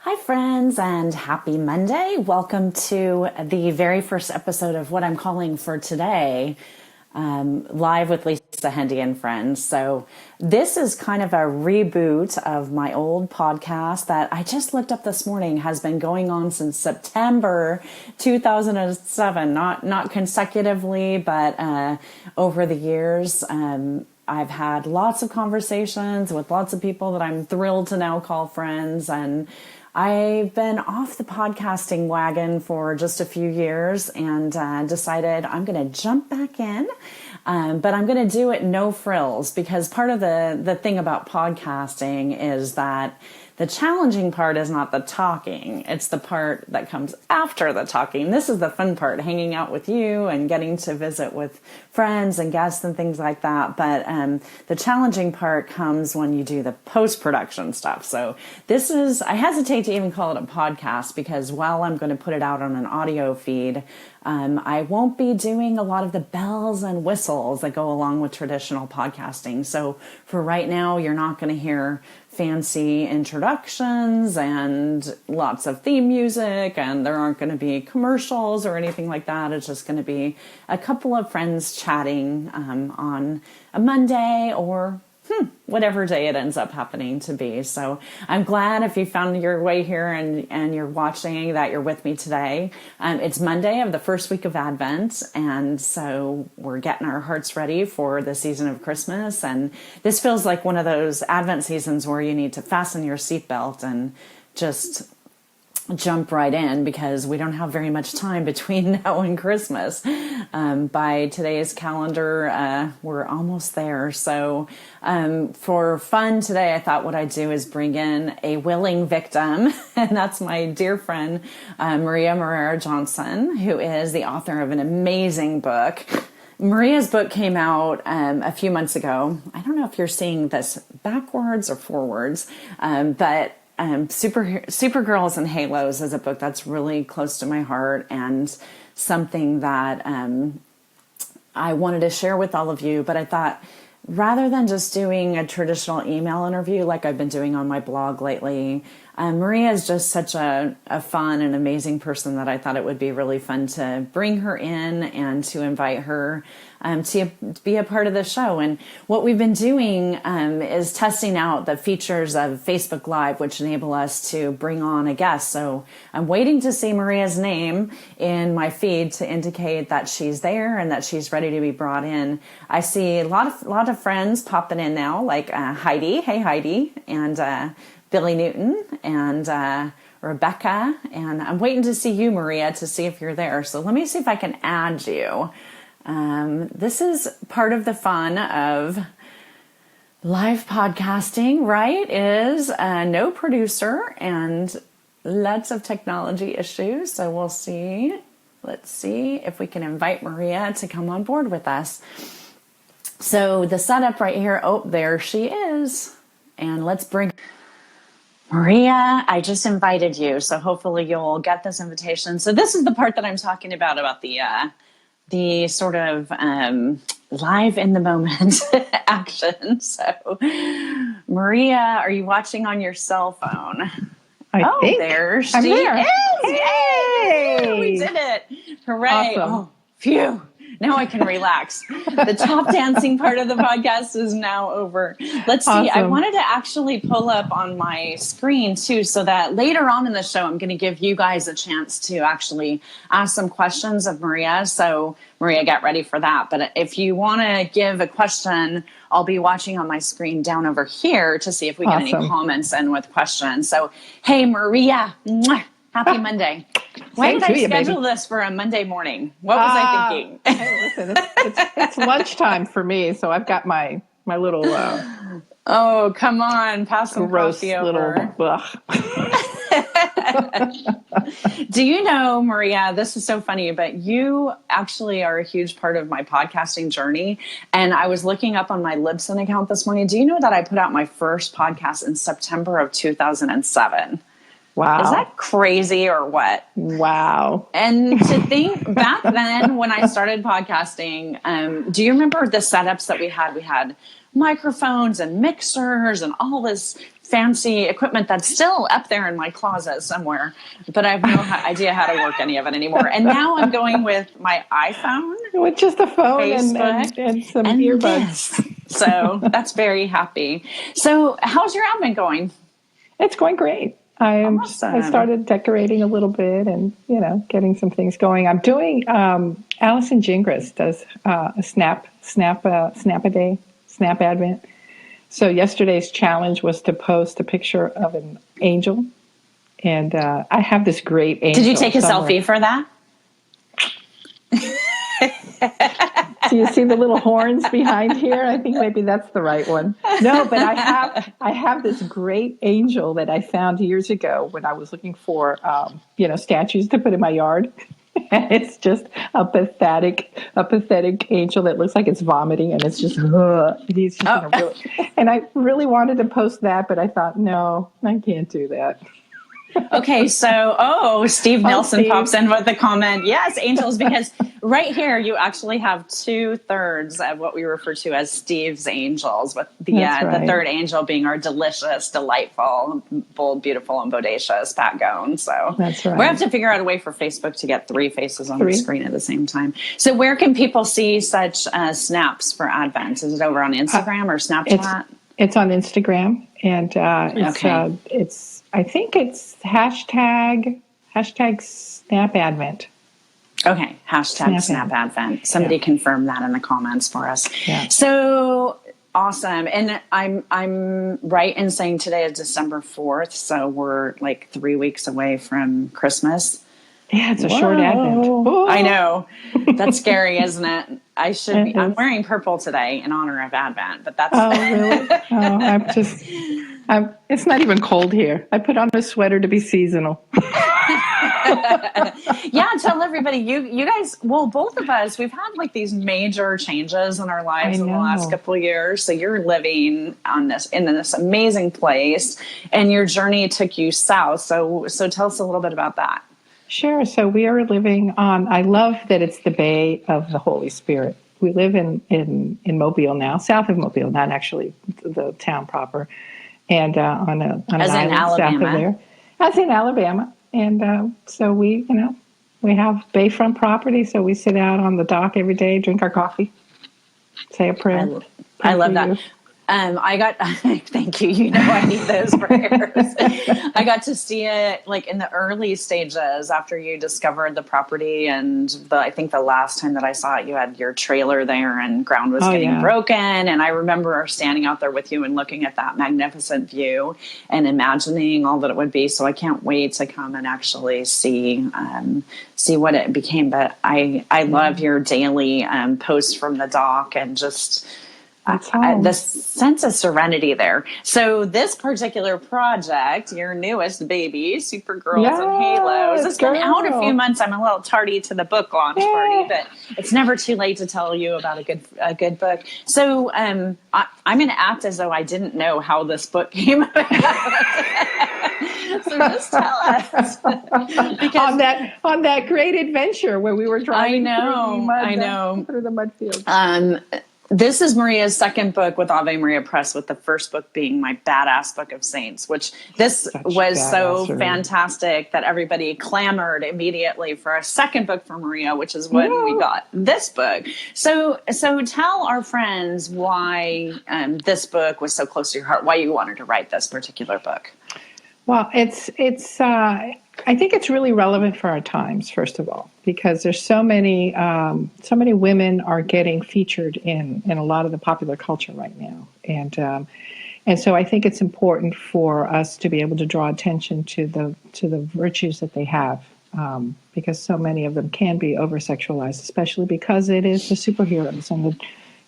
Hi, friends, and happy Monday. Welcome to the very first episode of what I'm calling for today, live with Lisa, Hendey, and friends. So this is kind of a reboot of my old podcast that I just looked up this morning, has been going on since September 2007, not consecutively, but over the years. I've had lots of conversations with lots of people that I'm thrilled to now call friends, and I've been off the podcasting wagon for just a few years and decided I'm going to jump back in, but I'm going to do it no frills, because part of the thing about podcasting is that the challenging part is not the talking. It's the part that comes after the talking. This is the fun part, hanging out with you and getting to visit with friends and guests and things like that. But the challenging part comes when you do the post-production stuff. So I hesitate to even call it a podcast, because while I'm going to put it out on an audio feed, I won't be doing a lot of the bells and whistles that go along with traditional podcasting. So for right now, you're not going to hear fancy introductions and lots of theme music, and there aren't going to be commercials or anything like that. It's just going to be a couple of friends chatting on a Monday or whatever day it ends up happening to be. So I'm glad if you found your way here and you're watching, that you're with me today. It's Monday of the first week of Advent, and so we're getting our hearts ready for the season of Christmas. And this feels like one of those Advent seasons where you need to fasten your seatbelt and just jump right in, because we don't have very much time between now and Christmas. By today's calendar, we're almost there. So for fun today, I thought what I'd do is bring in a willing victim, and that's my dear friend Morera Johnson, who is the author of an amazing book. Maria's book came out a few months ago. I don't know if you're seeing this backwards or forwards, but Supergirls and Halos is a book that's really close to my heart, and something that I wanted to share with all of you. But I thought, rather than just doing a traditional email interview like I've been doing on my blog lately, Maria is just such a fun and amazing person that I thought it would be really fun to bring her in and to invite her to be a part of the show. And what we've been doing is testing out the features of Facebook Live, which enable us to bring on a guest. So I'm waiting to see Maria's name in my feed to indicate that she's there and that she's ready to be brought in. I see a lot of friends popping in now, like Heidi. Hey, Heidi. And Billy Newton and Rebecca. And I'm waiting to see you, Maria, to see if you're there. So let me see if I can add you. This is part of the fun of live podcasting, right? Is no producer and lots of technology issues. So we'll see. Let's see if we can invite Maria to come on board with us. So the setup right here. Oh, there she is. And let's bring Maria. I just invited you, so hopefully you'll get this invitation. So this is the part that I'm talking about the sort of live in the moment action. So, Maria, are you watching on your cell phone? I think there she I'm there. is! Hey! We did it! Hooray! Awesome. Oh, phew! Now I can relax. The top dancing part of the podcast is now over. Let's see. Awesome. I wanted to actually pull up on my screen too, so that later on in the show, I'm going to give you guys a chance to actually ask some questions of Maria. So Maria, get ready for that. But if you want to give a question, I'll be watching on my screen down over here to see if we get any comments in with questions. So, hey, Maria, mwah, happy Monday. Why did I schedule this for a Monday morning? What was I thinking? Hey, listen, it's lunchtime for me, so I've got my little oh, come on, pass some coffee over. Do you know, Maria, this is so funny, but you actually are a huge part of my podcasting journey. And I was looking up on my Libsyn account this morning. Do you know that I put out my first podcast in September of 2007? Wow. Is that crazy or what? Wow. And to think back then when I started podcasting, do you remember the setups that we had? We had microphones and mixers and all this fancy equipment that's still up there in my closet somewhere, but I have no idea how to work any of it anymore. And now I'm going with my iPhone, with just a phone Facebook, and some and earbuds. this. So that's very happy. So how's your advent going? It's going great. I Awesome. started decorating a little bit and, getting some things going. I'm doing, Allison Gingras does a snap advent. So yesterday's challenge was to post a picture of an angel. And I have this great angel. Did you take a selfie for that? Do you see the little horns behind here? I think maybe that's the right one. No, but I have this great angel that I found years ago when I was looking for statues to put in my yard. And it's just a pathetic angel that looks like it's vomiting, and it's just he's just and I really wanted to post that, but I thought, no, I can't do that. Okay, so Steve Nelson Steve pops in with the comment, yes, angels, because right here you actually have 2/3 of what we refer to as Steve's angels, with the third angel being our delicious, delightful, bold, beautiful, and bodacious Pat Gone. So that's right. We have to figure out a way for Facebook to get 3 faces on the screen at the same time. So where can people see such snaps for Advent? Is it over on Instagram or Snapchat? It's on Instagram, and I think it's hashtag Snap Advent. Okay, hashtag Snap Advent. Somebody confirm that in the comments for us. Yeah. So awesome. And I'm right in saying today is December 4th, so we're like 3 weeks away from Christmas. Yeah, it's a short Advent. Whoa. I know. That's scary, isn't it? I should be. I'm wearing purple today in honor of Advent, but that's. Oh, really? It's not even cold here. I put on a sweater to be seasonal. Yeah, tell everybody. You guys. Well, both of us. We've had like these major changes in our lives in the last couple of years. So you're living in this amazing place, and your journey took you south. So tell us a little bit about that. Sure. So we are living on, I love that it's the Bay of the Holy Spirit. We live in Mobile now, south of Mobile, not actually the town proper, and on an island south of there. As in Alabama. And so we have bayfront property, so we sit out on the dock every day, drink our coffee, say a prayer. I love that. Thank you. You know, I need those prayers. I got to see it like in the early stages after you discovered the property. And I think the last time that I saw it, you had your trailer there and ground was getting broken. And I remember standing out there with you and looking at that magnificent view and imagining all that it would be. So I can't wait to come and actually see what it became. But I love your daily post from the dock and just the sense of serenity there. So this particular project, your newest baby, Supergirls and Halos, it's been out a few months. I'm a little tardy to the book launch party, but it's never too late to tell you about a good book. So I'm going to act as though I didn't know how this book came about. So just tell us. Because on that great adventure where we were driving through the mud fields. This is Maria's second book with Ave Maria Press, with the first book being my Badass Book of Saints, which this was so fantastic that everybody clamored immediately for a second book for Maria, which is when we got this book. So tell our friends why this book was so close to your heart, why you wanted to write this particular book. Well, I think it's really relevant for our times, first of all, because there's so many women are getting featured in a lot of the popular culture right now, and so I think it's important for us to be able to draw attention to the virtues that they have, because so many of them can be over sexualized, especially because it is the superheroes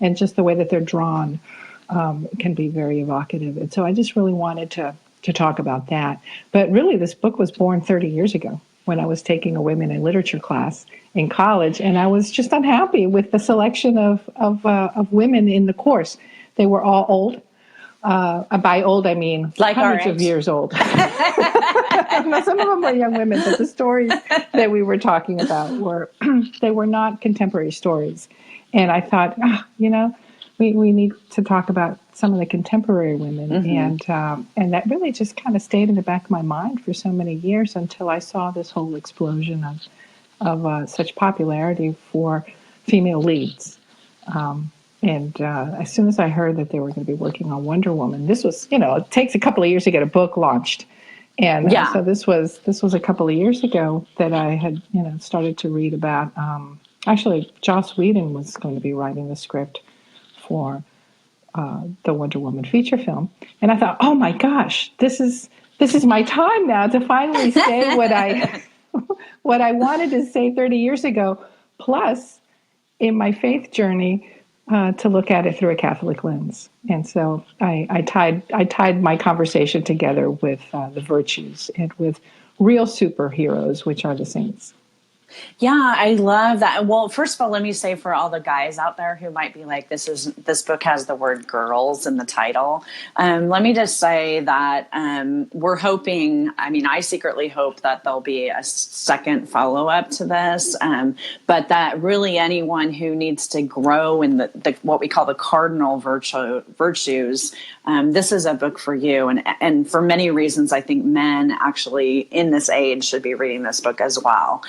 and just the way that they're drawn can be very evocative, and so I just really wanted to talk about that. But really, this book was born 30 years ago when I was taking a women in literature class in college, and I was just unhappy with the selection of women in the course. They were all old. By old, I mean like hundreds of years old. Some of them were young women, but the stories that we were talking about were not contemporary stories. And I thought, we need to talk about some of the contemporary women, and that really just kind of stayed in the back of my mind for so many years until I saw this whole explosion of such popularity for female leads. And as soon as I heard that they were going to be working on Wonder Woman, this was, it takes a couple of years to get a book launched. And so this was a couple of years ago that I had, started to read about, actually, Joss Whedon was going to be writing the script for the Wonder Woman feature film. And I thought, oh my gosh, this is my time now to finally say what I wanted to say 30 years ago, plus in my faith journey, to look at it through a Catholic lens. And so I tied my conversation together with the virtues and with real superheroes, which are the saints. Yeah, I love that. Well, first of all, let me say for all the guys out there who might be like, this book has the word girls in the title. Let me just say that we're hoping, I secretly hope that there'll be a second follow-up to this, but that really anyone who needs to grow in the what we call the cardinal virtues, this is a book for you. And for many reasons, I think men actually in this age should be reading this book as well.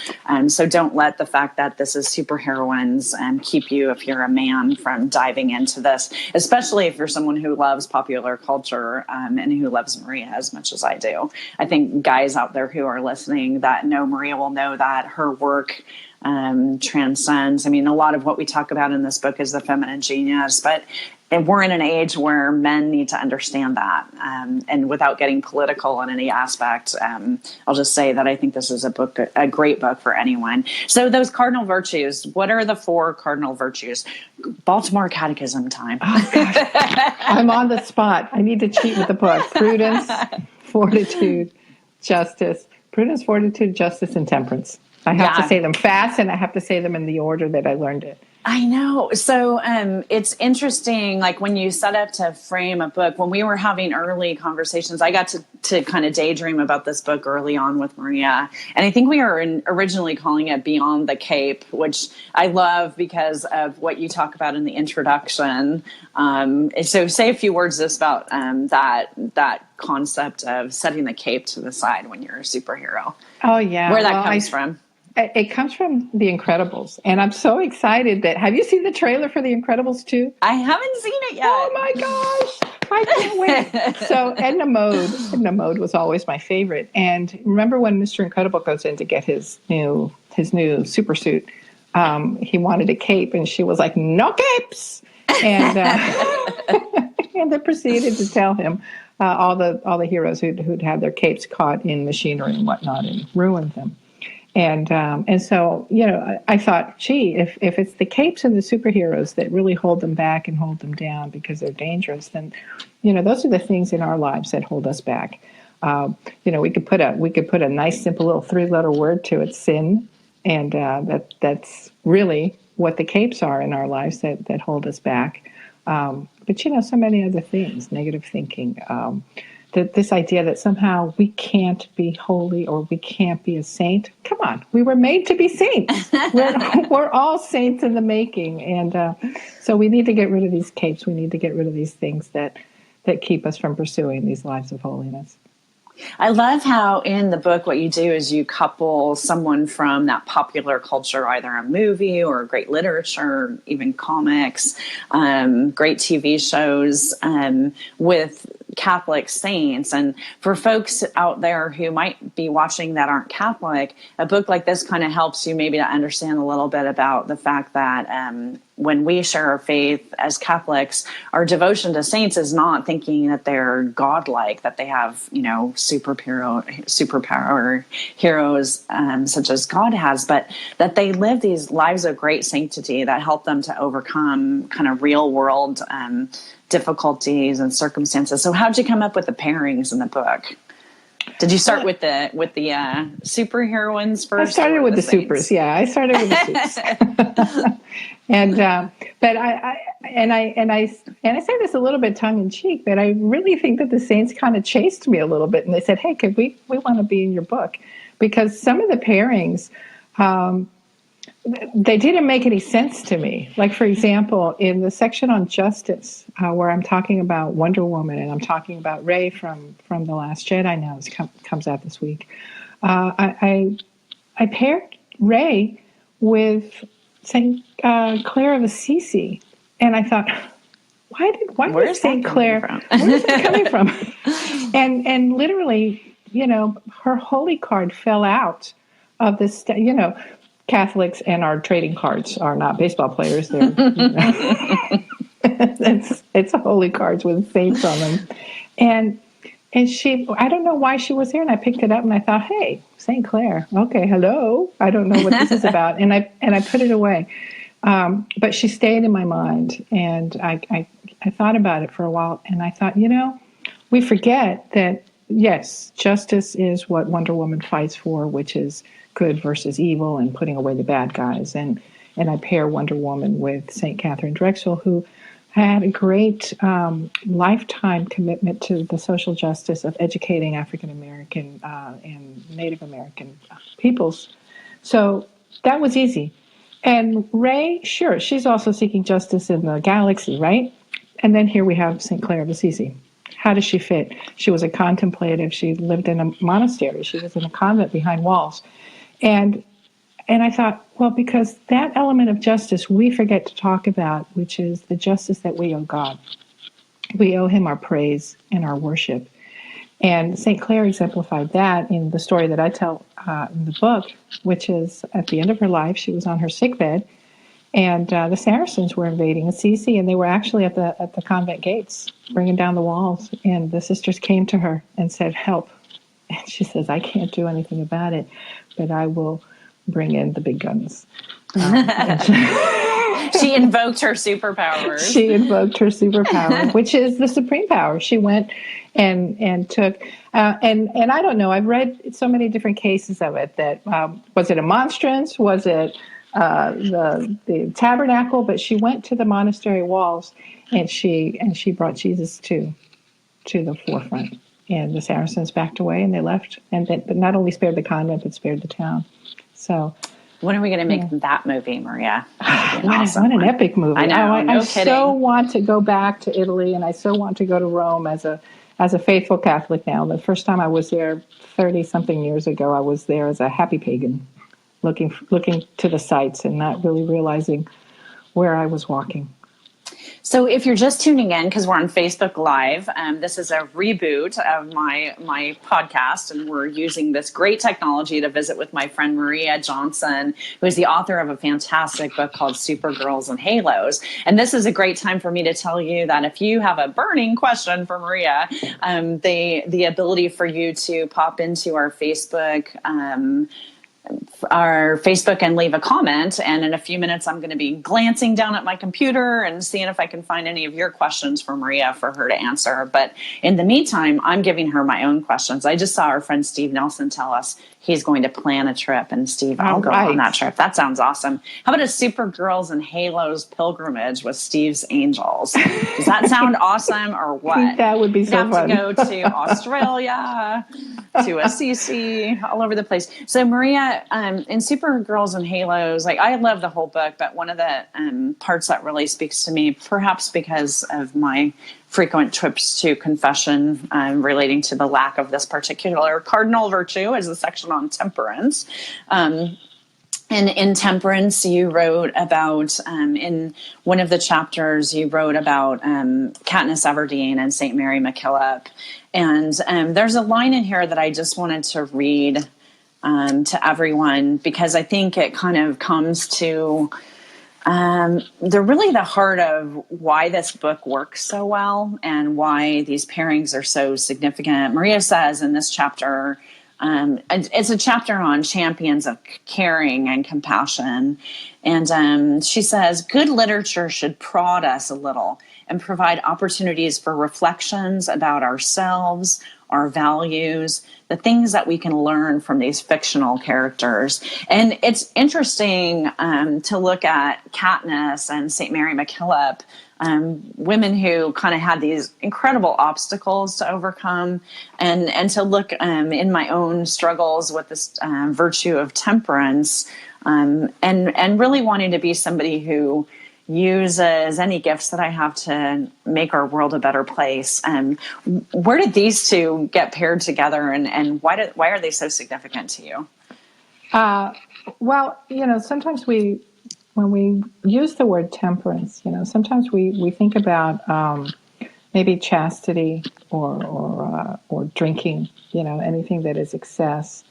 So don't let the fact that this is superheroines keep you, if you're a man, from diving into this, especially if you're someone who loves popular culture and who loves Maria as much as I do. I think guys out there who are listening that know Maria will know that her work transcends. A lot of what we talk about in this book is the feminine genius, but we're in an age where men need to understand that. And without getting political in any aspect, I'll just say that I think this is a great book for anyone. So those cardinal virtues, what are the 4 cardinal virtues? Baltimore Catechism time. Oh, gosh. I'm on the spot. I need to cheat with the book. Prudence, fortitude, justice. Prudence, fortitude, justice, and temperance. I have to say them fast, and I have to say them in the order that I learned it. I know. So it's interesting, like when you set up to frame a book, when we were having early conversations, I got to kind of daydream about this book early on with Maria. And I think we were originally calling it Beyond the Cape, which I love because of what you talk about in the introduction. So say a few words just about that concept of setting the cape to the side when you're a superhero. Oh, yeah. Where that comes from. It comes from The Incredibles, and I'm so excited that... Have you seen the trailer for The Incredibles 2? I haven't seen it yet. Oh my gosh, I can't wait. So Edna Mode was always my favorite. And remember when Mr. Incredible goes in to get his new super suit, he wanted a cape, and she was like, no capes! And and then proceeded to tell him all the heroes who'd had their capes caught in machinery and whatnot and ruined them. And so, I thought, gee, if it's the capes and the superheroes that really hold them back and hold them down because they're dangerous, then, those are the things in our lives that hold us back. We could put a nice, simple little 3-letter word to it, sin, and that's really what the capes are in our lives that hold us back. But so many other things, negative thinking. This idea that somehow we can't be holy or we can't be a saint. Come on, we were made to be saints. We're all saints in the making. And so we need to get rid of these capes. We need to get rid of these things that keep us from pursuing these lives of holiness. I love how in the book what you do is you couple someone from that popular culture, either a movie or great literature, even comics, great TV shows, with Catholic saints. And for folks out there who might be watching that aren't Catholic, a book like this kind of helps you maybe to understand a little bit about the fact that when we share our faith as Catholics, our devotion to saints is not thinking that they're godlike, that they have, superpower heroes such as God has, but that they live these lives of great sanctity that help them to overcome kind of real world difficulties and circumstances. So how'd you come up with the pairings in the book? Did you start with the superheroines first? I started with the supers. Yeah, I started with the supers. And but I say this a little bit tongue in cheek, but I really think that the saints kind of chased me a little bit, and they said, "Hey, we want to be in your book," because some of the pairings they didn't make any sense to me. Like, for example, in the section on justice, where I'm talking about Wonder Woman and I'm talking about Rey from The Last Jedi now, comes out this week, I paired Rey with Saint Clare of Assisi, and I thought, why did Saint Clare? Where's that coming from? and literally, her holy card fell out of this. Catholics and our trading cards are not baseball players. They're it's holy cards with saints on them, and she, I don't know why she was there, and I picked it up and I thought, hey, Saint Clare, okay, hello, I don't know what this is about, and I put it away, but she stayed in my mind, and I thought about it for a while, and I thought, we forget that yes, justice is what Wonder Woman fights for, which is good versus evil and putting away the bad guys. And I pair Wonder Woman with St. Catherine Drexel, who had a great lifetime commitment to the social justice of educating African American and Native American peoples. So that was easy. And Rey, sure, she's also seeking justice in the galaxy, right? And then here we have St. Clare of Assisi. How does she fit? She was a contemplative. She lived in a monastery. She was in a convent behind walls. And I thought, well, because that element of justice we forget to talk about, which is the justice that we owe God. We owe him our praise and our worship. And St. Clare exemplified that in the story that I tell in the book, which is at the end of her life, she was on her sickbed, and the Saracens were invading Assisi, and they were actually at the convent gates, bringing down the walls. And the sisters came to her and said, help. And she says, I can't do anything about it, but I will bring in the big guns. She invoked her superpowers. She invoked her superpower, which is the supreme power. She went and took, and I don't know, I've read so many different cases of it that, was it a monstrance? Was it the tabernacle? But she went to the monastery walls and she brought Jesus to the forefront. And the Saracens backed away and they left. But not only spared the convent, but spared the town. So, when are we going to make that movie, Maria? What an epic movie! I know. I so want to go back to Italy, and I so want to go to Rome as a faithful Catholic now. The first time I was there 30-something years ago, I was there as a happy pagan, looking to the sights and not really realizing where I was walking. So if you're just tuning in, because we're on Facebook Live, this is a reboot of my podcast, and we're using this great technology to visit with my friend Maria Johnson, who is the author of a fantastic book called Supergirls and Halos. And this is a great time for me to tell you that if you have a burning question for Maria, the ability for you to pop into our Facebook and leave a comment. And in a few minutes, I'm going to be glancing down at my computer and seeing if I can find any of your questions for Maria for her to answer. But in the meantime, I'm giving her my own questions. I just saw our friend Steve Nelson tell us he's going to plan a trip. And Steve, I'll go on that trip. That sounds awesome. How about a Supergirls and Halos pilgrimage with Steve's Angels? Does that sound awesome or what? That would be so fun. We have to go to Australia, to Assisi, all over the place. So Maria, in Supergirls and Halos, like, I love the whole book, but one of the parts that really speaks to me, perhaps because of my frequent trips to confession relating to the lack of this particular cardinal virtue, is the section on temperance. And in Temperance, you wrote about, in one of the chapters, you wrote about Katniss Everdeen and St. Mary MacKillop. And there's a line in here that I just wanted to read to everyone, because I think it kind of comes to they're really the heart of why this book works so well and why these pairings are so significant. Maria says in this chapter, it's a chapter on champions of caring and compassion. And she says, good literature should prod us a little and provide opportunities for reflections about ourselves, our values, the things that we can learn from these fictional characters. And it's interesting to look at Katniss and St. Mary MacKillop, women who kind of had these incredible obstacles to overcome, and to look in my own struggles with this virtue of temperance. and really wanting to be somebody who uses any gifts that I have to make our world a better place. Where did these two get paired together, and why are they so significant to you? Well, sometimes when we use the word temperance, sometimes we think about maybe chastity or drinking, anything that is excess.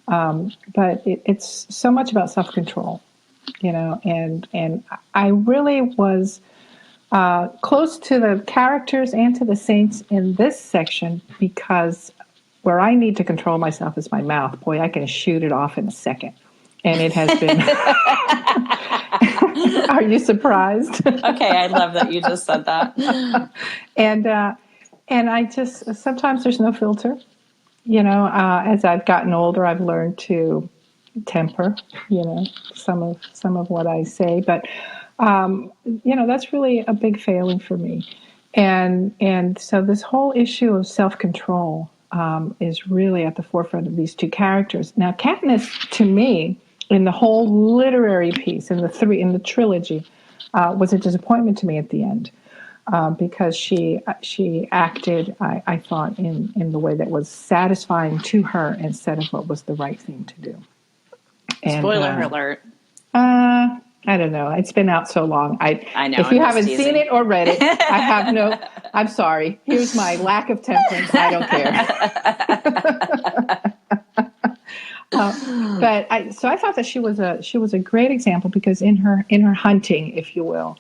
But it's so much about self-control, and I really was close to the characters and to the saints in this section because where I need to control myself is my mouth. Boy, I can shoot it off in a second. And it has been. Are you surprised? Okay, I love that you just said that. And I just, sometimes there's no filter. As I've gotten older, I've learned to temper, some of what I say. But, that's really a big failing for me. And so this whole issue of self-control is really at the forefront of these two characters. Now, Katniss, to me, in the whole literary piece, in the trilogy, was a disappointment to me at the end. Because she acted, I thought, in the way that was satisfying to her instead of what was the right thing to do. And, spoiler alert. I don't know. It's been out so long. I know. If you haven't seen it or read it, I have no. I'm sorry. Here's my lack of temperance. I don't care. So I thought that she was a great example because in her hunting, if you will.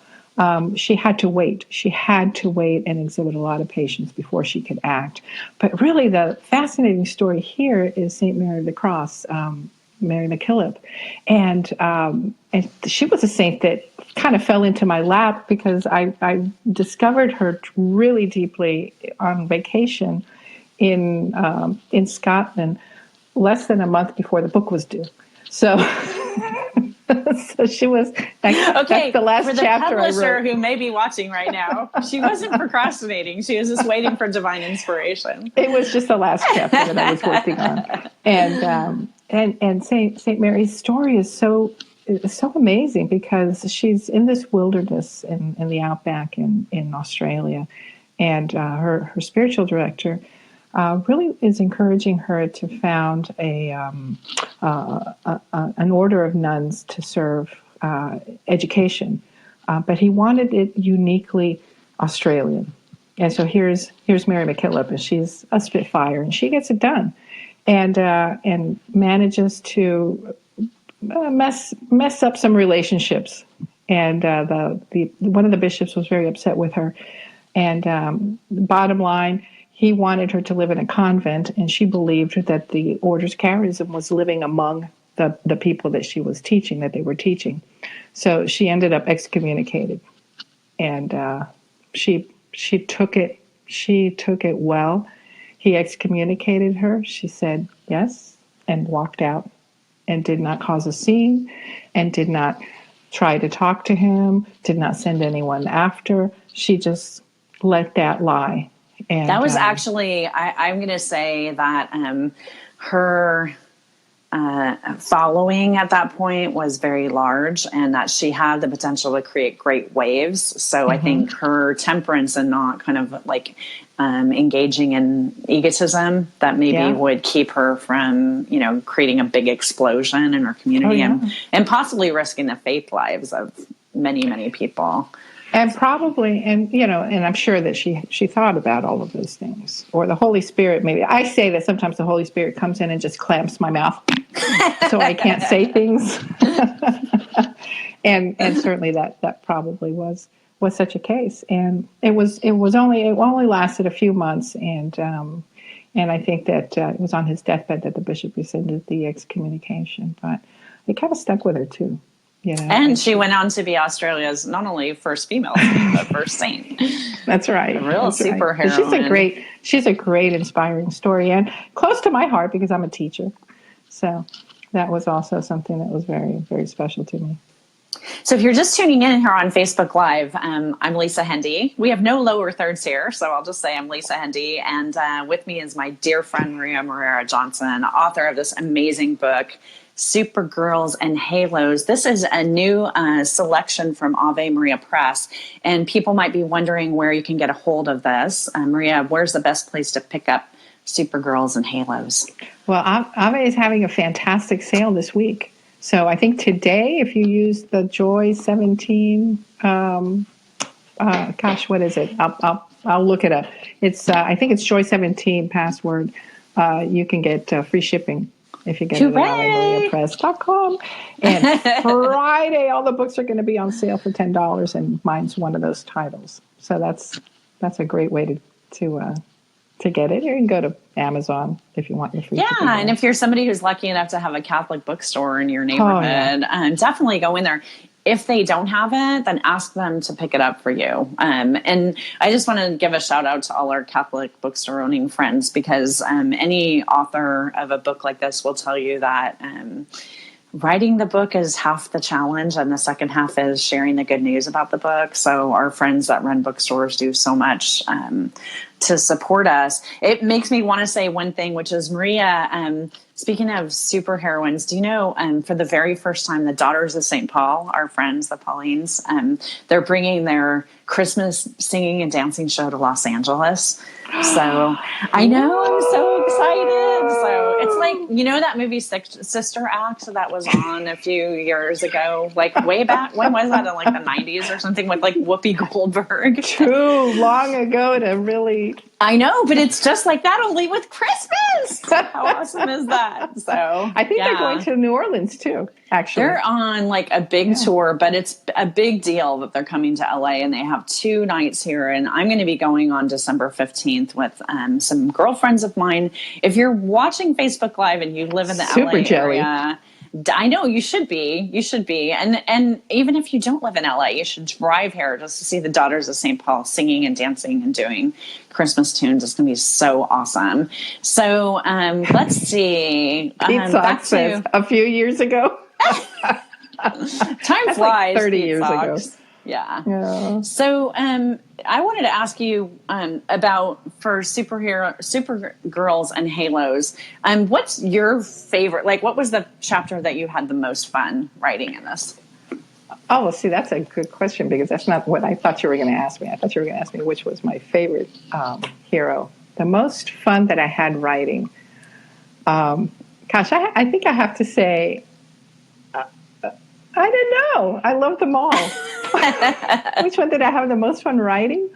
She had to wait. She had to wait and exhibit a lot of patience before she could act. But really, the fascinating story here is St. Mary of the Cross, Mary MacKillop. And she was a saint that kind of fell into my lap because I discovered her really deeply on vacation in Scotland less than a month before the book was due. So... So she was that's the last for the chapter publisher I wrote. Who may be watching right now, she wasn't procrastinating. She was just waiting for divine inspiration. It was just the last chapter that I was working on, and Saint Mary's story is so amazing because she's in this wilderness in the outback in Australia, and her spiritual director really is encouraging her to found an order of nuns to serve education, but he wanted it uniquely Australian. And so here's Mary MacKillop, and she's a spitfire, and she gets it done, and manages to mess up some relationships. And the one of the bishops was very upset with her, and bottom line. He wanted her to live in a convent, and she believed that the order's charism was living among the people that she was teaching, that they were teaching. So she ended up excommunicated, and she took it. She took it well. He excommunicated her. She said yes and walked out, and did not cause a scene, and did not try to talk to him. Did not send anyone after. She just let that lie. And that was actually, I'm going to say that her following at that point was very large, and that she had the potential to create great waves. So I think her temperance and not kind of like engaging in egotism that maybe would keep her from, creating a big explosion in her community and possibly risking the faith lives of many, many people. And probably, and I'm sure that she thought about all of those things. Or the Holy Spirit, maybe. I say that sometimes the Holy Spirit comes in and just clamps my mouth so I can't say things. and certainly that probably was such a case. And it only lasted a few months, and I think that it was on his deathbed that the bishop rescinded the excommunication. But it kind of stuck with her too. And she went on to be Australia's not only first female saint, but first saint. That's right. A real superhero. Right. She's a great, inspiring story, and close to my heart because I'm a teacher. So that was also something that was very, very special to me. So if you're just tuning in here on Facebook Live, I'm Lisa Hendey. We have no lower thirds here, so I'll just say I'm Lisa Hendey. And with me is my dear friend Maria Morera Johnson, author of this amazing book, Supergirls and Halos. This is a new selection from Ave Maria Press, and people might be wondering where you can get a hold of this. Maria, where's the best place to pick up Supergirls and Halos? Well, Ave is having a fantastic sale this week. So I think today, if you use the Joy 17, what is it? I'll look it up. It's I think it's Joy 17 password. You can get free shipping if you get it at AveMariaPress.com. And Friday, all the books are going to be on sale for $10, and mine's one of those titles. So that's a great way to get it. You can go to Amazon if you want your free shipping. Yeah, and if you're somebody who's lucky enough to have a Catholic bookstore in your neighborhood, definitely go in there. If they don't have it, then ask them to pick it up for you. And I just want to give a shout out to all our Catholic bookstore owning friends, because any author of a book like this will tell you that writing the book is half the challenge, and the second half is sharing the good news about the book. So our friends that run bookstores do so much to support us. It makes me want to say one thing, which is, Maria, speaking of superheroines, do you know, for the very first time, the Daughters of St. Paul, our friends, the Paulines, they're bringing their Christmas singing and dancing show to Los Angeles. So I know, I'm so excited. So it's like, you know, that movie Sister Act that was on a few years ago, like way back, when was that, in like the 90s or something, with like Whoopi Goldberg? Too long ago to really... I know, but it's just like that, only with Christmas. How awesome is that? So I think they're going to New Orleans too, actually. They're on like a big tour, but it's a big deal that they're coming to LA, and they have 2 nights here. And I'm going to be going on December 15th with some girlfriends of mine. If you're watching Facebook Live and you live in the LA area, I know you should be. You should be. And even if you don't live in LA, you should drive here just to see the Daughters of St. Paul singing and dancing and doing Christmas tunes. It's going to be so awesome. So let's see. Pete Sox says a few years ago. Time flies. Like 30 years ago. Yeah. So I wanted to ask you about, for Supergirls and Halos, what's your favorite, like what was the chapter that you had the most fun writing in this? Oh, well, see, that's a good question, because that's not what I thought you were going to ask me. I thought you were going to ask me which was my favorite hero. The most fun that I had writing, I think I have to say, I don't know. I love them all. Which one did I have the most fun writing?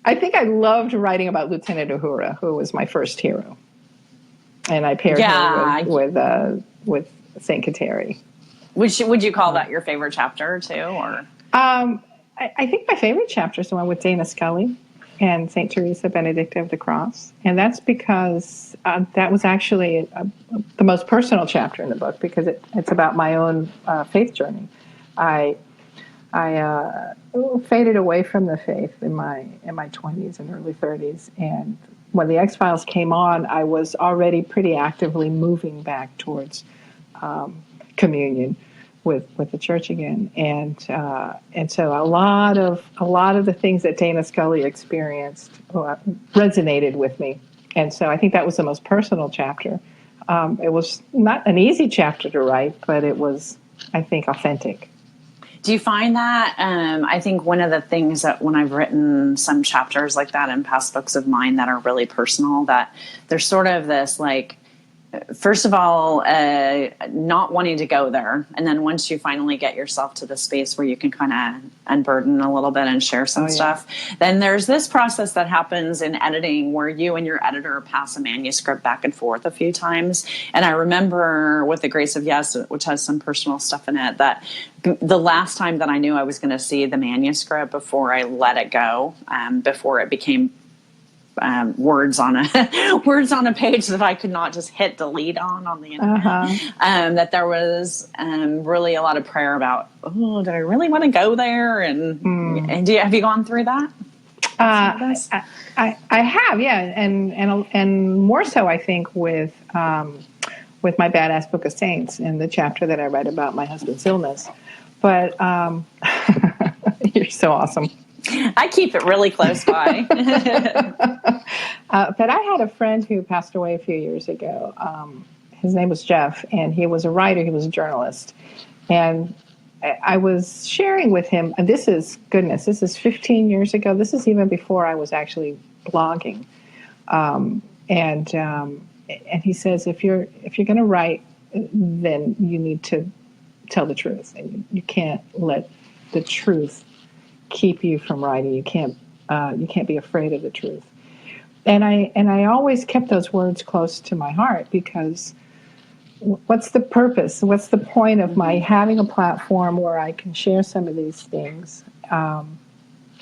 I think I loved writing about Lieutenant Uhura, who was my first hero. And I paired her with Saint Kateri. Would you call that your favorite chapter too, or? I think my favorite chapter is the one with Dana Scully and Saint Teresa Benedicta of the Cross, and that's because that was actually the most personal chapter in the book, because it's about my own faith journey. I faded away from the faith in my 20s and early 30s, and when the X-Files came on, I was already pretty actively moving back towards communion with the church again, and so a lot of the things that Dana Scully experienced resonated with me, and so I think that was the most personal chapter. It was not an easy chapter to write, but it was, I think, authentic. Do you find that? I think one of the things that when I've written some chapters like that in past books of mine that are really personal, that there's sort of this like, first of all, not wanting to go there. And then once you finally get yourself to the space where you can kind of unburden a little bit and share some stuff, then there's this process that happens in editing where you and your editor pass a manuscript back and forth a few times. And I remember with The Grace of Yes, which has some personal stuff in it, that the last time that I knew I was going to see the manuscript before I let it go, before it became words on a page that I could not just hit delete on the internet. That there was really a lot of prayer about, oh, did I really want to go there? And have you gone through that? I have, yeah, and more so I think with my Badass Book of Saints and the chapter that I read about my husband's illness. But you're so awesome. I keep it really close by. But I had a friend who passed away a few years ago, his name was Jeff, and he was a writer, he was a journalist. And I was sharing with him, and this is 15 years ago. This is even before I was actually blogging. And he says, if you're going to write, then you need to tell the truth, and you can't let the truth keep you from writing. You can't be afraid of the truth. And I always kept those words close to my heart, because what's the purpose? What's the point of my having a platform where I can share some of these things, and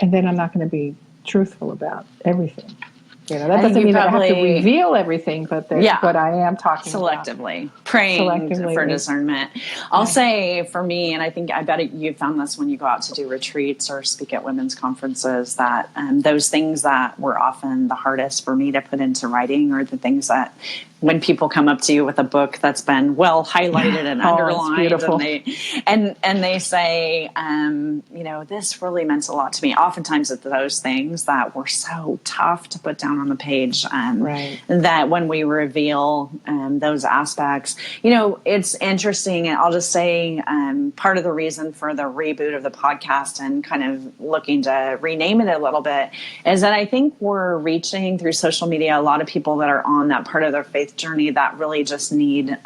then I'm not going to be truthful about everything? That doesn't mean that I have to reveal everything, but what I am talking selectively about. Praying for discernment. I'll say for me, and I bet you found this when you go out to do retreats or speak at women's conferences, that those things that were often the hardest for me to put into writing are the things that when people come up to you with a book that's been well highlighted and underlined, and they say, this really meant a lot to me. Oftentimes it's those things that were so tough to put down on the page, that when we reveal those aspects, it's interesting. And I'll just say, part of the reason for the reboot of the podcast and kind of looking to rename it a little bit is that I think we're reaching through social media a lot of people that are on that part of their faith journey that really just need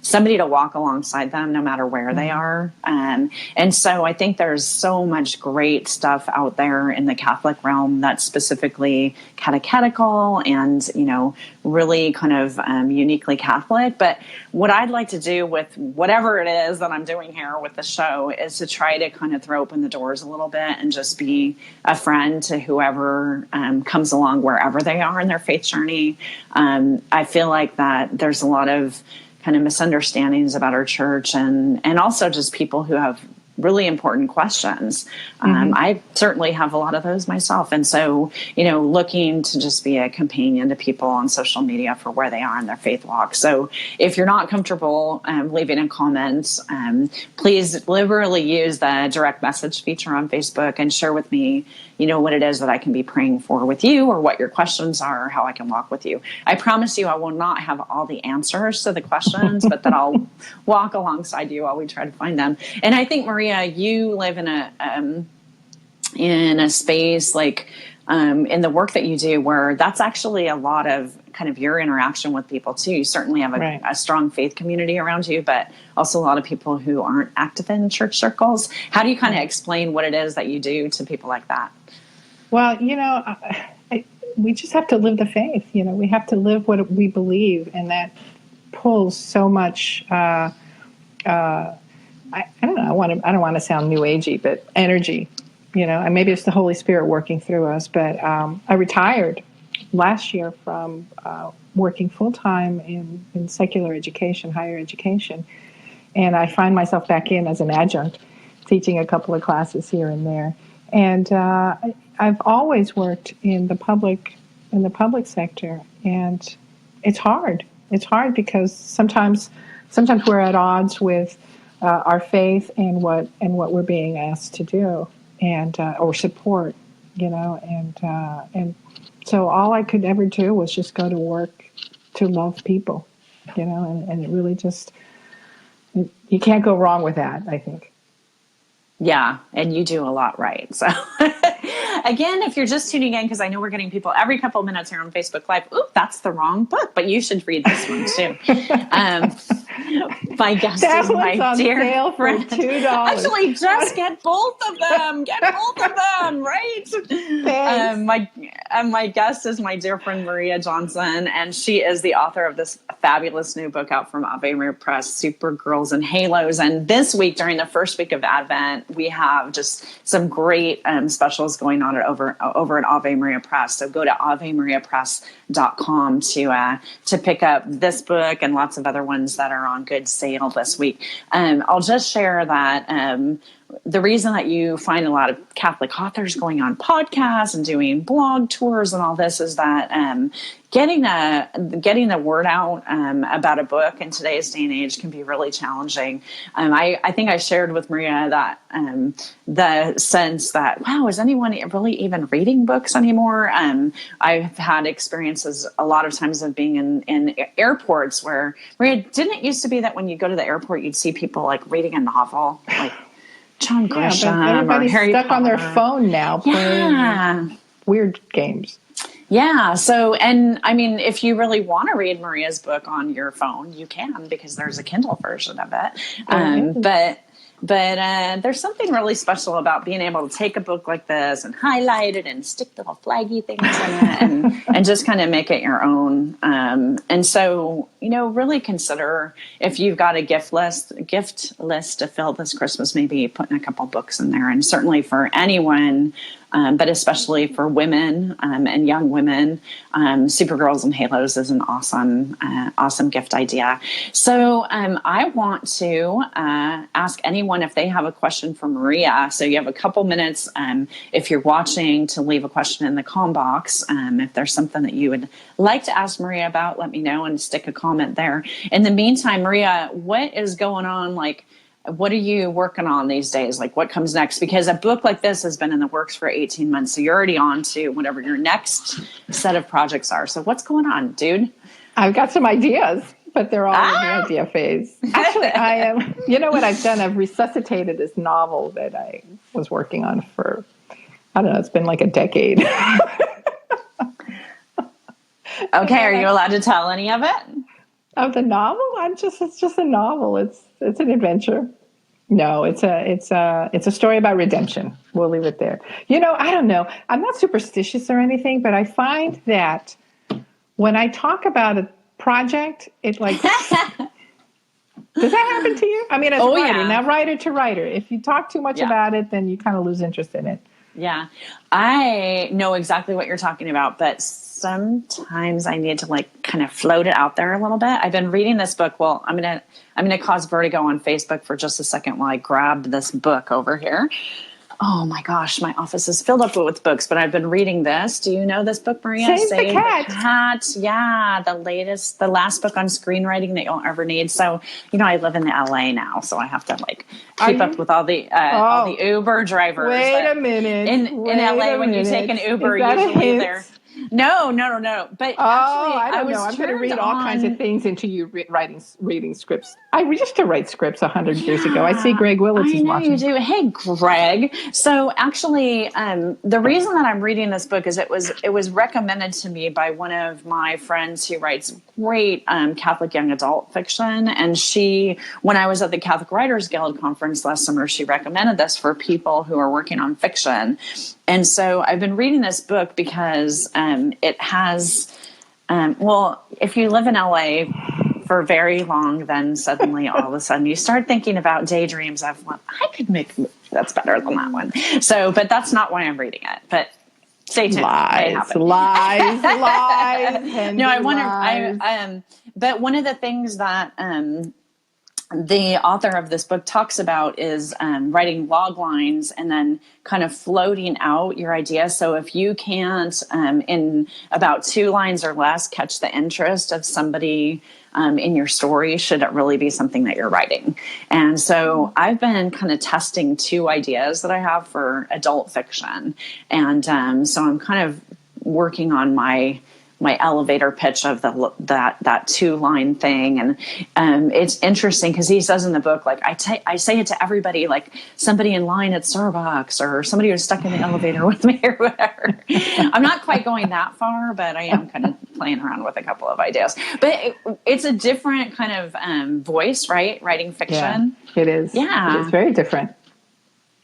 somebody to walk alongside them no matter where they are. And so I think there's so much great stuff out there in the Catholic realm that's specifically catechetical and, really kind of uniquely Catholic. But what I'd like to do with whatever it is that I'm doing here with the show is to try to kind of throw open the doors a little bit and just be a friend to whoever comes along wherever they are in their faith journey. I feel like that there's a lot of kind of misunderstandings about our church and also just people who have really important questions. I certainly have a lot of those myself. And so, looking to just be a companion to people on social media for where they are in their faith walk. So if you're not comfortable leaving a comment, please liberally use the direct message feature on Facebook and share with me, what it is that I can be praying for with you, or what your questions are, or how I can walk with you. I promise you I will not have all the answers to the questions, but that I'll walk alongside you while we try to find them. And I think, Maria, you live in a space like in the work that you do where that's actually a lot of kind of your interaction with people too. You certainly have a strong faith community around you, but also a lot of people who aren't active in church circles. How do you kind of explain what it is that you do to people like that? Well, we just have to live the faith. We have to live what we believe, and that pulls so much. I don't know. I don't want to sound new agey, but energy. And maybe it's the Holy Spirit working through us. But I retired last year from working full time in secular education, higher education, and I find myself back in as an adjunct, teaching a couple of classes here and there. And I've always worked in the public sector, and it's hard. It's hard because sometimes we're at odds with our faith and what we're being asked to do and or support, and so all I could ever do was just go to work to love people, and it really just you can't go wrong with that, I think. Yeah, and you do a lot right. So again, if you're just tuning in, because I know we're getting people every couple of minutes here on Facebook Live, oop, that's the wrong book, but you should read this one too. My guest is my dear friend. For $2. Actually, just get both of them. Get both of them, right? My guest is my dear friend Maria Johnson, and she is the author of this fabulous new book out from Ave Maria Press, Super Girls and Halos. And this week, during the first week of Advent, we have just some great specials going on over at Ave Maria Press. So go to avemariapress.com to pick up this book and lots of other ones that are on good sale this week. I'll just share that the reason that you find a lot of Catholic authors going on podcasts and doing blog tours and all this is that getting the word out about a book in today's day and age can be really challenging. I think I shared with Maria that the sense that, wow, is anyone really even reading books anymore? I've had experiences a lot of times of being in airports where Maria, didn't it used to be that when you go to the airport, you'd see people like reading a novel, like John Grisham but everybody's or Harry stuck Potter. on their phone now playing weird games. Yeah. So, and I mean, if you really want to read Maria's book on your phone, you can, because there's a Kindle version of it. But there's something really special about being able to take a book like this and highlight it and stick little flaggy things in it and just kind of make it your own. And so, really consider if you've got a gift list to fill this Christmas, maybe putting a couple books in there. And certainly for anyone, but especially for women and young women, Supergirls and Halos is an awesome gift idea. So I want to ask anyone if they have a question for Maria. So you have a couple minutes if you're watching to leave a question in the comm box. If there's something that you would like to ask Maria about, let me know and stick a comment there. In the meantime, Maria, what is going on? What are you working on these days? Like, what comes next? Because a book like this has been in the works for 18 months. So you're already on to whatever your next set of projects are. So what's going on, dude? I've got some ideas, but they're all in the idea phase. Actually, I am. You know what I've done? I've resuscitated this novel that I was working on for, I don't know, it's been like a decade. Okay. Are you allowed to tell any of it? Of the novel? It's just a novel. It's an adventure. No, it's a story about redemption. We'll leave it there. I don't know. I'm not superstitious or anything, but I find that when I talk about a project, it like does that happen to you? I mean, as a writer, not writer to writer. If you talk too much about it, then you kind of lose interest in it. Yeah, I know exactly what you're talking about, but sometimes I need to kind of float it out there a little bit. I've been reading this book. Well, I'm gonna cause vertigo on Facebook for just a second while I grab this book over here. Oh my gosh, my office is filled up with books, but I've been reading this. Do you know this book, Maria? Save the Cat. Yeah, the last book on screenwriting that you'll ever need. So, I live in the LA now, so I have to keep up with all the Uber drivers. Wait a minute. In LA, when you take an Uber, usually they're... No. But actually, I don't know. I'm going to read all kinds of things into you reading scripts. I used to write scripts 100 years ago. I see Greg Willits is watching. You do. Hey, Greg. So actually, the reason that I'm reading this book is it was recommended to me by one of my friends who writes great Catholic young adult fiction. And when I was at the Catholic Writers Guild conference last summer, she recommended this for people who are working on fiction. And so I've been reading this book because it has, if you live in LA for very long, then suddenly all of a sudden you start thinking about daydreams of, well, I could make a movie that's better than that one. So, but that's not why I'm reading it. But stay tuned. Lies. No, I wonder. But one of the things that the author of this book talks about is writing log lines and then kind of floating out your idea. So if you can't, in about 2 lines or less, catch the interest of somebody in your story, should it really be something that you're writing? And so I've been kind of testing 2 ideas that I have for adult fiction. And so I'm kind of working on my elevator pitch of that 2-line thing. And it's interesting because he says in the book, I say it to everybody, like somebody in line at Starbucks or somebody who's stuck in the elevator with me or whatever. I'm not quite going that far, but I am kind of playing around with a couple of ideas. But it's a different kind of voice, right? Writing fiction. Yeah, it is. Yeah. It's very different.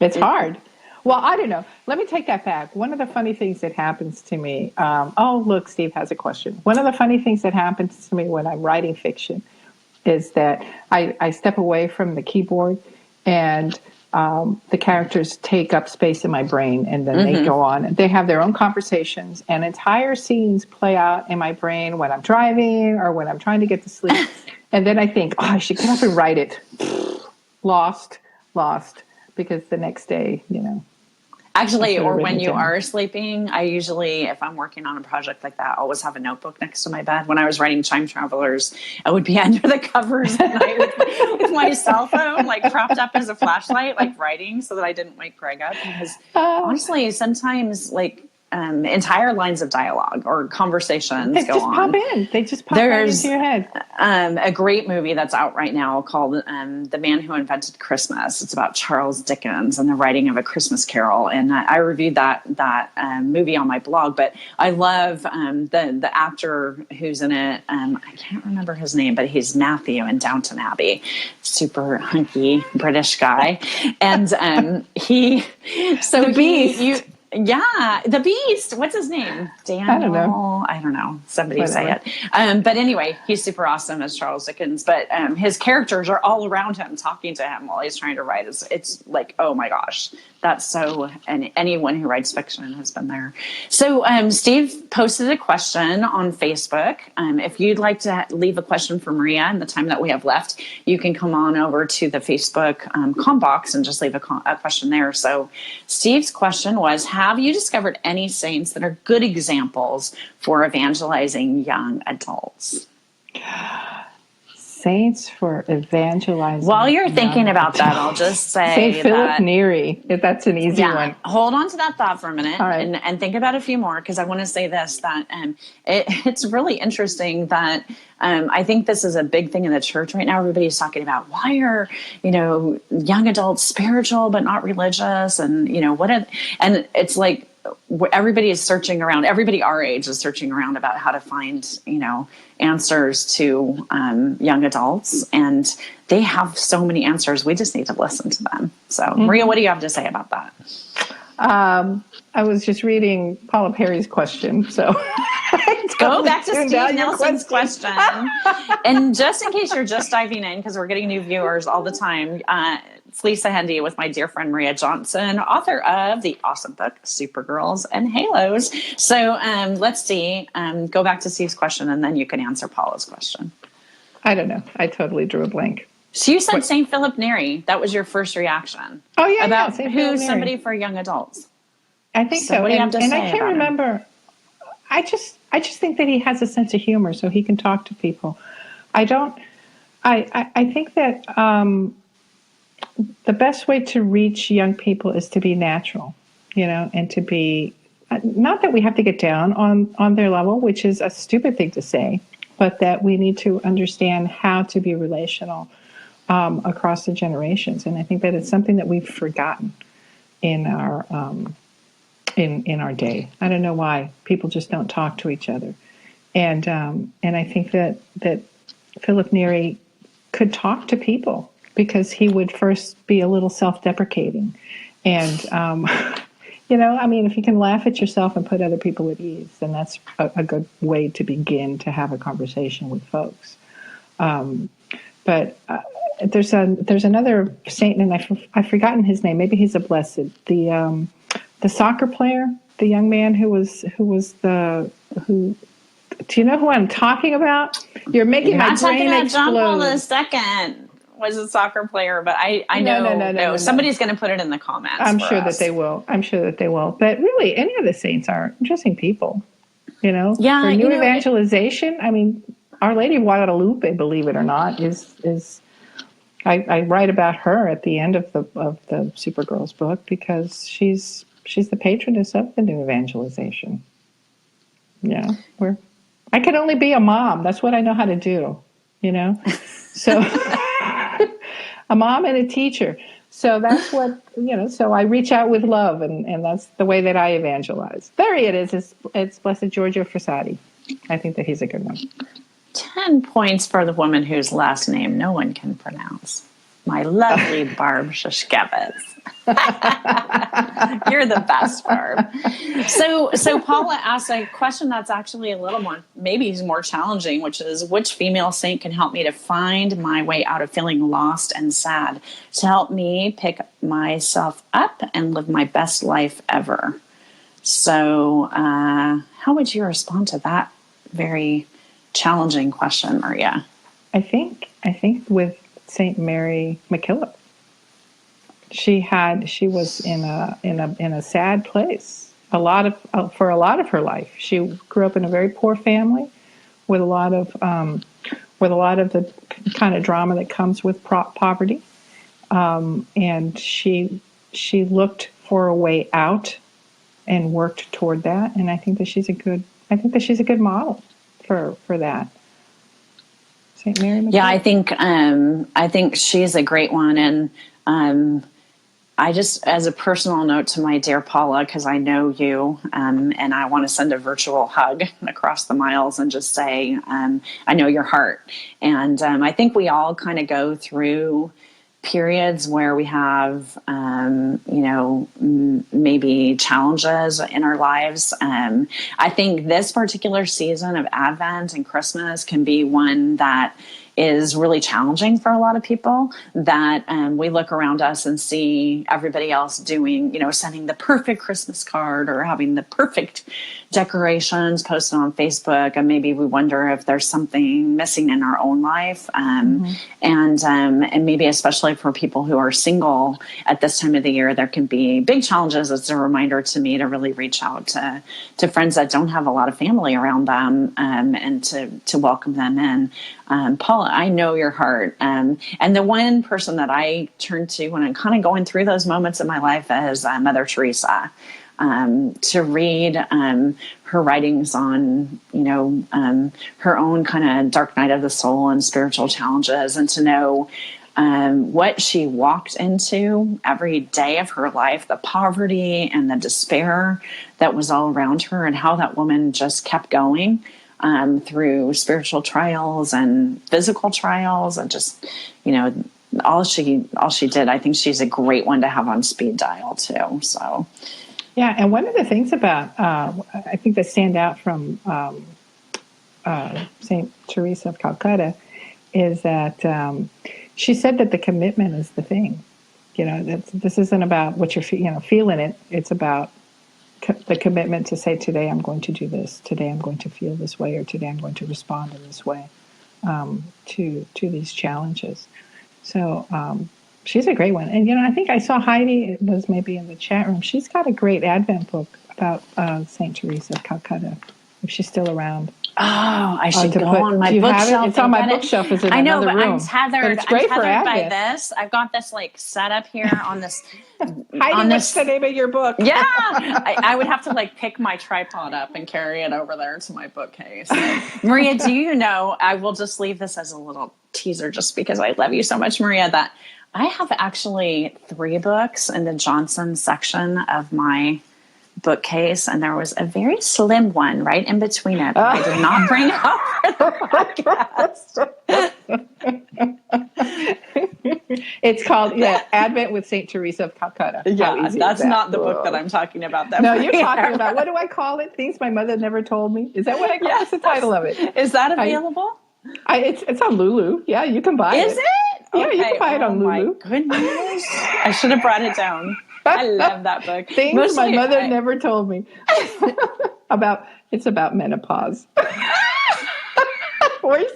It's hard. Well, I don't know. Let me take that back. One of the funny things that happens to me, look, Steve has a question. One of the funny things that happens to me when I'm writing fiction is that I step away from the keyboard and the characters take up space in my brain, and then they go on. They have their own conversations, and entire scenes play out in my brain when I'm driving or when I'm trying to get to sleep. And then I think, I should get up and write it. Lost. because the next day, Actually, should have or written when it you down. are sleeping, I usually, if I'm working on a project like that, I always have a notebook next to my bed. When I was writing Time Travelers, I would be under the covers at night with my cell phone, like propped up as a flashlight, like writing so that I didn't wake Greg up. Because honestly, sometimes like entire lines of dialogue or conversations They go just pop on. in. They just pop right into your head. A great movie that's out right now called The Man Who Invented Christmas. It's about Charles Dickens and the writing of A Christmas Carol. And I reviewed that movie on my blog. But I love the actor who's in it. I can't remember his name, but he's Matthew in Downton Abbey. Super hunky British guy. And The Beast. Yeah, the Beast. What's his name? Daniel. I don't know. Somebody Whatever. say it. But anyway, he's super awesome as Charles Dickens. But his characters are all around him, talking to him while he's trying to write. It's like, oh my gosh, that's so. And anyone who writes fiction has been there. So Steve posted a question on Facebook. If you'd like to leave a question for Maria in the time that we have left, you can come on over to the Facebook com box and just leave a question there. So Steve's question was, have you discovered any saints that are good examples for evangelizing young adults? Saints for evangelizing. While you're thinking about that, I'll just say Saint Philip Neri. If that's an easy one. Hold on to that thought for a minute, All right. and think about a few more, because I want to say this, that it's really interesting that I think this is a big thing in the church right now. Everybody's talking about, why are young adults spiritual but not religious, and and it's like everybody is searching around. Everybody our age is searching around about how to find answers to young adults, and they have so many answers. We just need to listen to them. So, Maria, what do you have to say about that? I was just reading Paula Perry's question, so go back to Steve Nelson's question. And just in case you're just diving in, because we're getting new viewers all the time, it's Lisa Hendey with my dear friend Maria Johnson, author of the awesome book Supergirls and Halos. So let's see. Go back to Steve's question, and then you can answer Paula's question. I don't know. I totally drew a blank. So you said St. Philip Neri. That was your first reaction. Oh, yeah. About yeah, who's somebody for young adults. I think so. What do you have to say and I can't about remember. him? I just think that he has a sense of humor, so he can talk to people. I think that the best way to reach young people is to be natural, and to be, not that we have to get down on their level, which is a stupid thing to say, but that we need to understand how to be relational across the generations. And I think that it's something that we've forgotten in our in our day. I don't know why people just don't talk to each other, and I think that Philip Neri could talk to people, because he would first be a little self-deprecating, and if you can laugh at yourself and put other people at ease, then that's a good way to begin to have a conversation with folks. But there's another saint, and I've forgotten his name. Maybe he's a blessed. The soccer player, the young man who do you know who I'm talking about? You're making my brain explode. John Paul II was a soccer player, but I know no. Somebody's going to put it in the comments. I'm sure that they will. But really, any of the saints are interesting people. For new evangelization, I mean, Our Lady of Guadalupe, believe it or not, is I write about her at the end of the Supergirls book, because she's the patroness of the new evangelization. Yeah, I could only be a mom. That's what I know how to do, So a mom and a teacher. So that's what, so I reach out with love, and that's the way that I evangelize. There it is. It's Blessed Giorgio Frassati. I think that he's a good one. 10 points for the woman whose last name no one can pronounce. My lovely Barb Shashkevitz. You're the best, Barb. So Paula asked a question that's actually a little more, maybe more challenging, which is, which female saint can help me to find my way out of feeling lost and sad, to help me pick myself up and live my best life ever? So how would you respond to that very challenging question, Maria? I think with Saint Mary MacKillop. she was in a sad place for a lot of her life. She grew up in a very poor family with a lot of the kind of drama that comes with poverty, and she looked for a way out and worked toward that. And I think that she's a good model for that. St. Mary McGill. Yeah, I think she's a great one. And I just, as a personal note to my dear Paula, because I know you, and I want to send a virtual hug across the miles and just say, I know your heart. And I think we all kind of go through periods where we have, maybe challenges in our lives. I think this particular season of Advent and Christmas can be one that is really challenging for a lot of people, that we look around us and see everybody else doing, sending the perfect Christmas card or having the perfect decorations posted on Facebook. And maybe we wonder if there's something missing in our own life. And maybe especially for people who are single at this time of the year, there can be big challenges. It's a reminder to me to really reach out to friends that don't have a lot of family around them, and to welcome them in. Paula, I know your heart. And the one person that I turn to when I'm kind of going through those moments in my life is Mother Teresa. To read her writings on, her own kind of dark night of the soul and spiritual challenges, and to know what she walked into every day of her life, the poverty and the despair that was all around her, and how that woman just kept going through spiritual trials and physical trials, and just, all she did. I think she's a great one to have on speed dial too. So. Yeah, and one of the things about, I think that stand out from St. Teresa of Calcutta is that she said that the commitment is the thing. This isn't about what you're feeling it. It's about the commitment to say, today I'm going to do this, today I'm going to feel this way, or today I'm going to respond in this way to these challenges. So she's a great one. And, I think I saw Heidi was maybe in the chat room. She's got a great Advent book about St. Teresa of Calcutta, if she's still around. Oh, I should go on my bookshelf. It's on my bookshelf. It's in another room. I'm tethered. But it's great I'm tethered for by this. I've got this set up here on this. Heidi, what's the name of your book? Yeah, I would have to pick my tripod up and carry it over there to my bookcase. Maria, do you know? I will just leave this as a little teaser, just because I love you so much, Maria, that I have actually 3 books in the Johnson section of my bookcase, and there was a very slim one right in between it that I did not bring up for the podcast. It's called Advent with St. Teresa of Calcutta. Yeah, that's not the book that I'm talking about. No, you're talking about, what do I call it? Things my mother never told me. Is that what I call it? What's the title of it? Is that available? It's on Lulu. Yeah, you can buy it. Is it? Yeah, okay. You can buy it on Lulu. My goodness. I should have brought it down. I love that book. Things mostly, my mother never told me. It's about menopause. Where's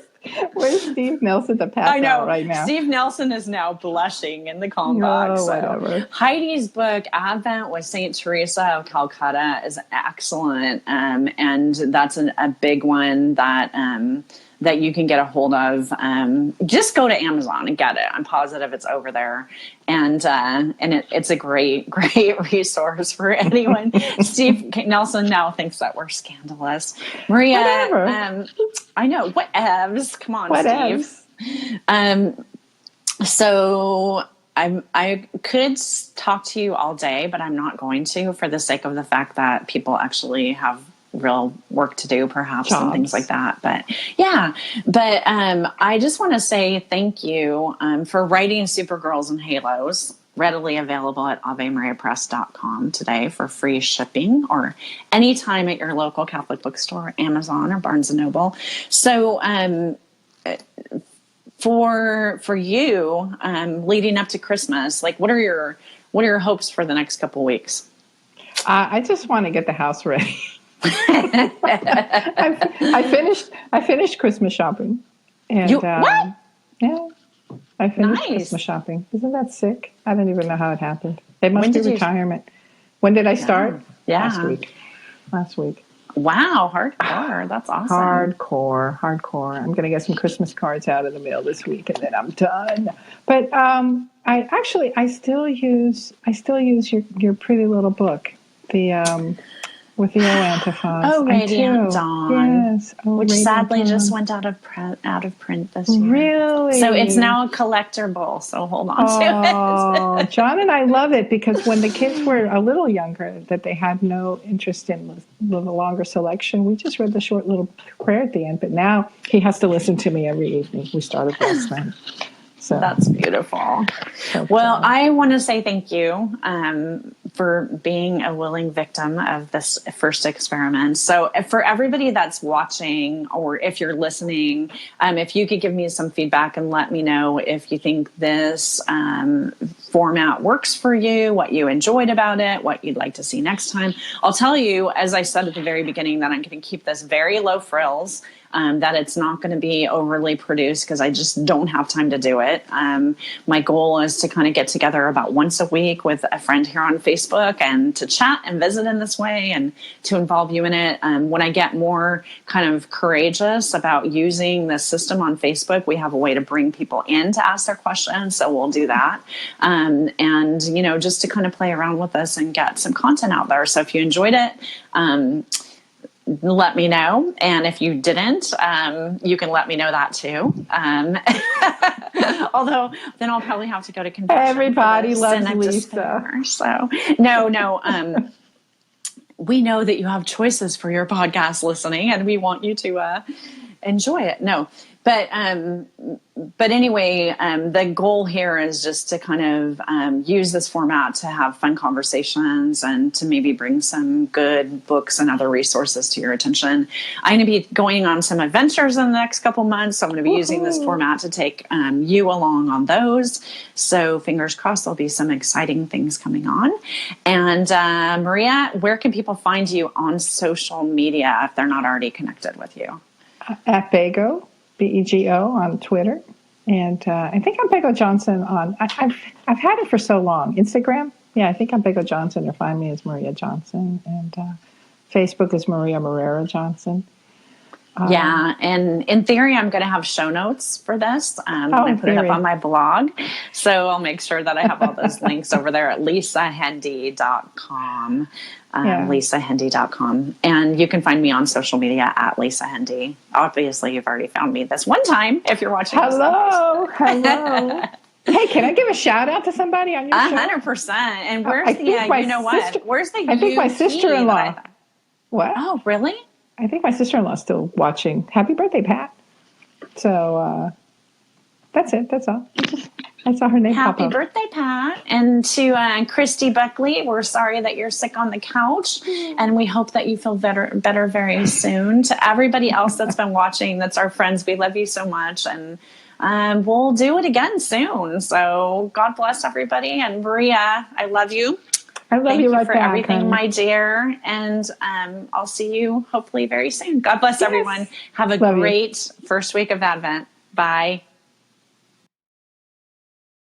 Steve Nelson to pass out right now? Steve Nelson is now blushing in the call box. Whatever. Heidi's book, Advent with St. Teresa of Calcutta, is excellent. And that's a big one that you can get a hold of. Just go to Amazon and get it. I'm positive it's over there. And it's a great, great resource for anyone. Steve Nelson now thinks that we're scandalous. Maria, whatever. I know. Whatevs. Come on, whatevs. Steve. So I could talk to you all day, but I'm not going to, for the sake of the fact that people actually have real work to do, perhaps, Jobs. And things like that. But I just want to say thank you for writing Supergirls and Halos, readily available at avemariapress.com today for free shipping, or anytime at your local Catholic bookstore, Amazon, or Barnes & Noble. So for you, leading up to Christmas, what are your hopes for the next couple weeks? I just want to get the house ready. I finished Christmas shopping, and what? Yeah, I finished Nice. Christmas shopping. Isn't that sick? I don't even know how it happened. It must When be did you? retirement. When did I start? Last Yeah. week. Last week. Wow, hardcore. That's awesome. Hardcore. I'm going to get some Christmas cards out of the mail this week, and then I'm done. But I still use your pretty little book, the with the O antiphons. Oh, Radiant Dawn. Yes. Oh, Which Radiant sadly Dawn. just went out of print this year. Really? So it's now a collectible. So hold on to Oh, John and I love it because when the kids were a little younger, that they had no interest in the longer selection, we just read the short little prayer at the end. But now he has to listen to me every evening. We started last night. So that's beautiful. Well, I want to say thank you for being a willing victim of this first experiment. So for everybody that's watching, or if you're listening, if you could give me some feedback and let me know if you think this format works for you, what you enjoyed about it, what you'd like to see next time. I'll tell you, as I said at the very beginning, that I'm going to keep this very low frills. That it's not going to be overly produced because I just don't have time to do it. My goal is to kind of get together about once a week with a friend here on Facebook and to chat and visit in this way and to involve you in it. When I get more kind of courageous about using the system on Facebook, we have a way to bring people in to ask their questions. So we'll do that. And, just to kind of play around with this and get some content out there. So if you enjoyed it, let me know. And if you didn't, you can let me know that too. Although then I'll probably have to go to confession. Everybody loves Lisa. So no. We know that you have choices for your podcast listening and we want you to enjoy it. No, but anyway, the goal here is just to kind of use this format to have fun conversations and to maybe bring some good books and other resources to your attention. I'm going to be going on some adventures in the next couple months, so I'm going to be using this format to take you along on those. So fingers crossed, there'll be some exciting things coming on. And Maria, where can people find you on social media if they're not already connected with you? At Bego, BEGO on Twitter, and I think I'm Bego Johnson on. I've had it for so long. Instagram, yeah, I think I'm Bego Johnson. Or find me as Maria Johnson, and Facebook is Maria Morera Johnson. Yeah, and in theory, I'm going to have show notes for this when I put it up on my blog. So I'll make sure that I have all those links over there at lisahendey.com. lisahendey.com. And you can find me on social media at Lisa Hendey. Obviously, you've already found me this one time if you're watching. Hello. Hey, can I give a shout out to somebody on your show? 100%. And where's you know what? Where's the I think my sister-in-law. What? Oh, really? I think my sister-in-law is still watching. Happy birthday, Pat. So that's it. That's all. I saw her name pop up. Happy birthday, Pat. And to Christy Buckley, we're sorry that you're sick on the couch, and we hope that you feel better very soon. To everybody else that's been watching, that's our friends, we love you so much, and we'll do it again soon. So God bless everybody. And Maria, I love you. I love you right for back, everything, honey. my dear. And I'll see you hopefully very soon. God bless everyone. Have a great first week of Advent. Bye.